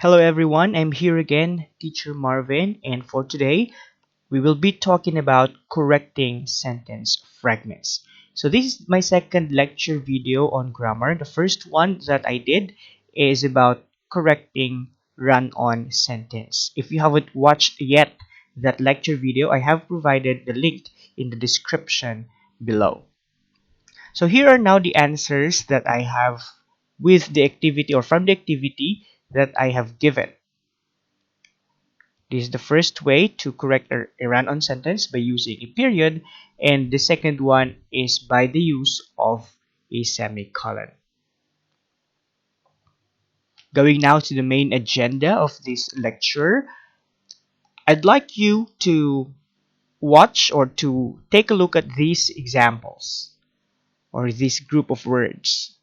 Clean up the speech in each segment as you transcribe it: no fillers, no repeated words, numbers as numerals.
Hello everyone, I'm here again, Teacher Marvin, and for today we will be talking about correcting sentence fragments. So this is my second lecture video on grammar. The first one that I did is about correcting run-on sentence. If you haven't watched yet that lecture video, I have provided the link in the description below. So here are now the answers that I have with the activity or from the activity that I have given. This is the first way to correct a run-on sentence by using a period, and the second one is by the use of a semicolon. Going now to the main agenda of this lecture, I'd like you to watch or to take a look at these examples or this group of words.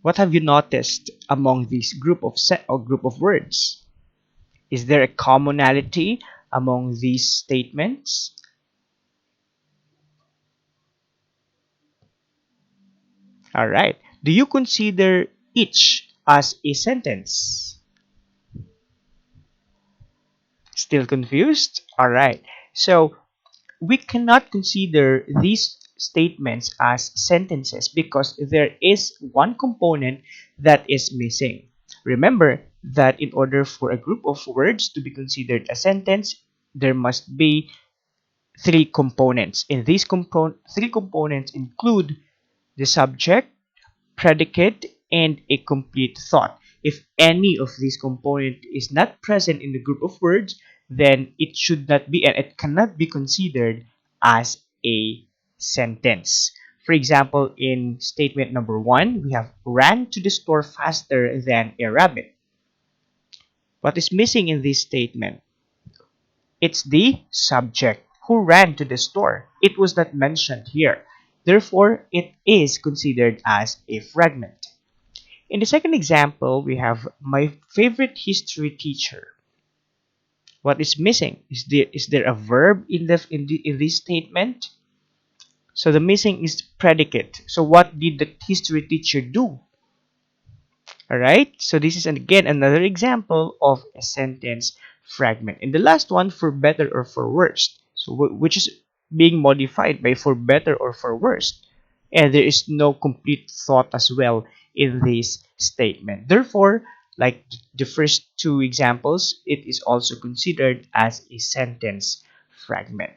What have you noticed among this group of words? Is there a commonality among these statements? All right. Do you consider each as a sentence? Still confused? All right. So we cannot consider these statements as sentences because there is one component that is missing. Remember that in order for a group of words to be considered a sentence, there must be three components. And these three components include the subject, predicate, and a complete thought. If any of these components is not present in the group of words, then it should not be and it cannot be considered as a sentence. For example, in statement number 1, we have ran to the store faster than a rabbit. What is missing in this statement? It's the subject who ran to the store. It was not mentioned here. Therefore, it is considered as a fragment. In the second example, we have my favorite history teacher. What is missing? Is there a verb in this statement? So the missing is predicate. So what did the history teacher do? All right. So this is again another example of a sentence fragment. And the last one, for better or for worse. So which is being modified by for better or for worse. And there is no complete thought as well in this statement. Therefore, like the first two examples, it is also considered as a sentence fragment.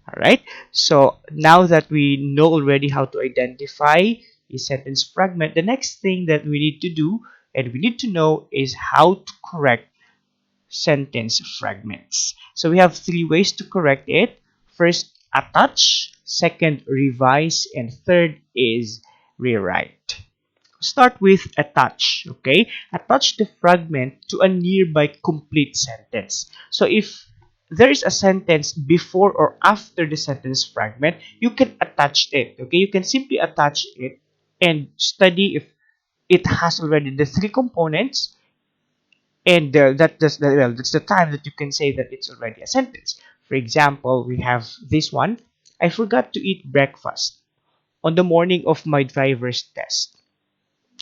All right. So now that we know already how to identify a sentence fragment, the next thing that we need to do and we need to know is how to correct sentence fragments. So we have three ways to correct it. First, attach. Second, revise. And third is rewrite. Start with attach. Okay, attach the fragment to a nearby complete sentence. So if there is a sentence before or after the sentence fragment, you can attach it. Okay, you can simply attach it and study if it has already the three components, and that's the time that you can say that it's already a sentence. For example, we have this one. I forgot to eat breakfast on the morning of my driver's test.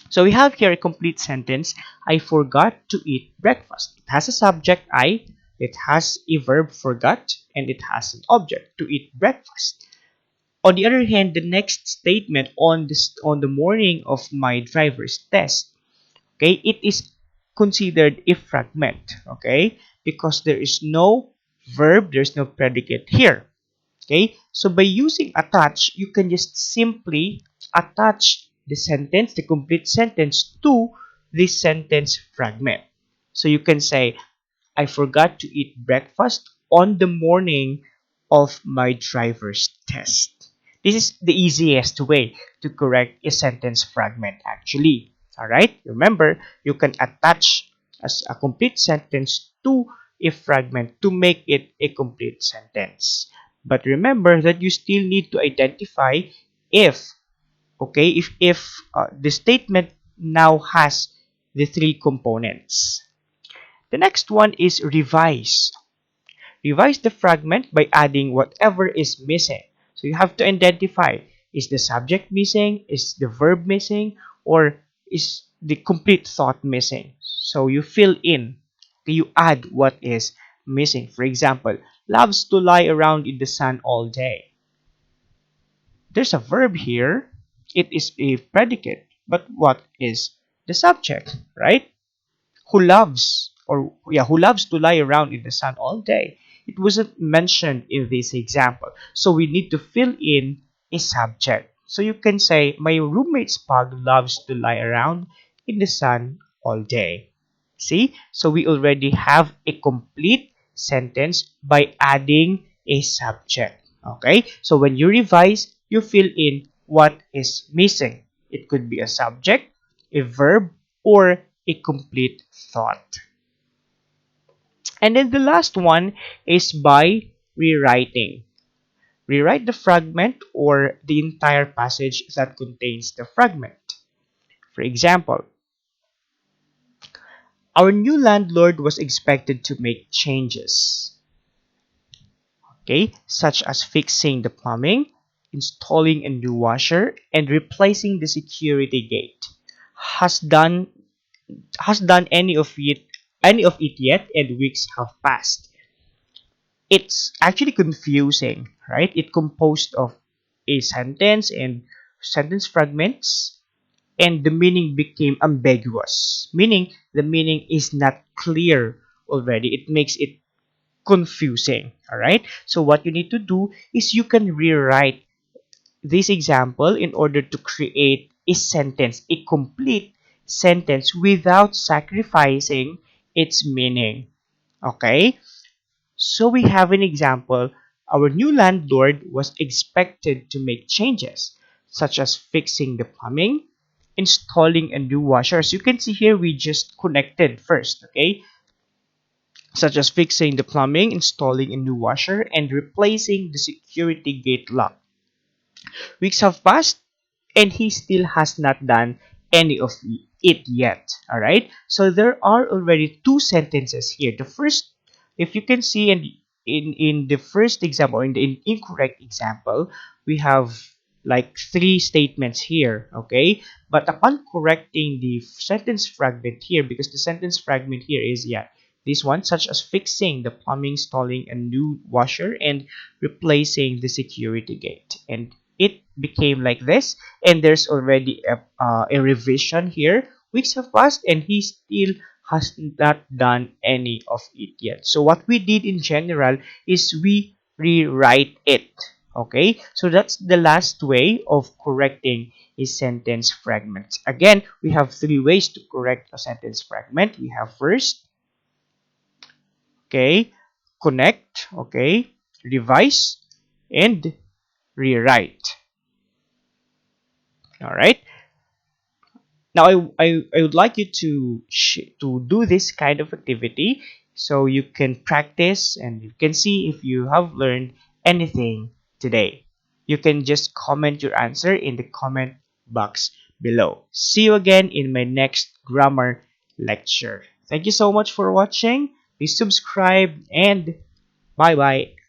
So we have here a complete sentence. I forgot to eat breakfast. It has a subject I, it has a verb forgot, and it has an object to eat breakfast. On the other hand, the next statement on the morning of my driver's test, okay, it is considered a fragment, okay, because there is no verb, there's no predicate here. Okay, so by using attach, you can just simply attach the sentence, the complete sentence, to this sentence fragment. So you can say, I forgot to eat breakfast on the morning of my driver's test. This is the easiest way to correct a sentence fragment actually. Alright, remember, you can attach as a complete sentence to a fragment to make it a complete sentence. But remember that you still need to identify if, okay, if the statement now has the three components. The next one is revise. Revise the fragment by adding whatever is missing. So you have to identify, is the subject missing? Is the verb missing? or is the complete thought missing? So you fill in, you add what is missing. For example, loves to lie around in the sun all day. There's a verb here. It is a predicate, but what is the subject, right? Who loves to lie around in the sun all day. It wasn't mentioned in this example, so we need to fill in a subject. So you can say my roommate's pug loves to lie around in the sun all day. See, so we already have a complete sentence by adding a subject. Okay, so when you revise, you fill in what is missing. It could be a subject, a verb, or a complete thought. And then the last one is by rewriting. Rewrite the fragment or the entire passage that contains the fragment. For example, our new landlord was expected to make changes, okay, such as fixing the plumbing, installing a new washer, and replacing the security gate. Has done has done any of it yet, and weeks have passed. It's actually confusing, right? It composed of a sentence and sentence fragments, and the meaning became ambiguous, meaning the meaning is not clear already. It makes it confusing, all right? So what you need to do is you can rewrite this example in order to create a sentence, a complete sentence without sacrificing its meaning. Okay? So we have an example. Our new landlord was expected to make changes, such as fixing the plumbing, installing a new washer. As you can see here, we just connected first, okay? Such as fixing the plumbing, installing a new washer, and replacing the security gate lock. Weeks have passed, and he still has not done any of it yet. All right. So there are already two sentences here. The first, if you can see, in the first example, in the incorrect example, we have like three statements here. Okay. But upon correcting the sentence fragment here, because the sentence fragment here is, yeah, this one, such as fixing the plumbing, installing a new washer, and replacing the security gate. And it became like this, and there's already a revision here. Weeks have passed, and he still has not done any of it yet. So what we did in general is we rewrite it. Okay, so that's the last way of correcting a sentence fragment. Again, we have three ways to correct a sentence fragment. We have first, okay, connect, okay, revise, and rewrite. All right. Now, I would like you to do this kind of activity so you can practice and you can see if you have learned anything today. You can just comment your answer in the comment box below. See you again in my next grammar lecture. Thank you so much for watching. Please subscribe and bye bye.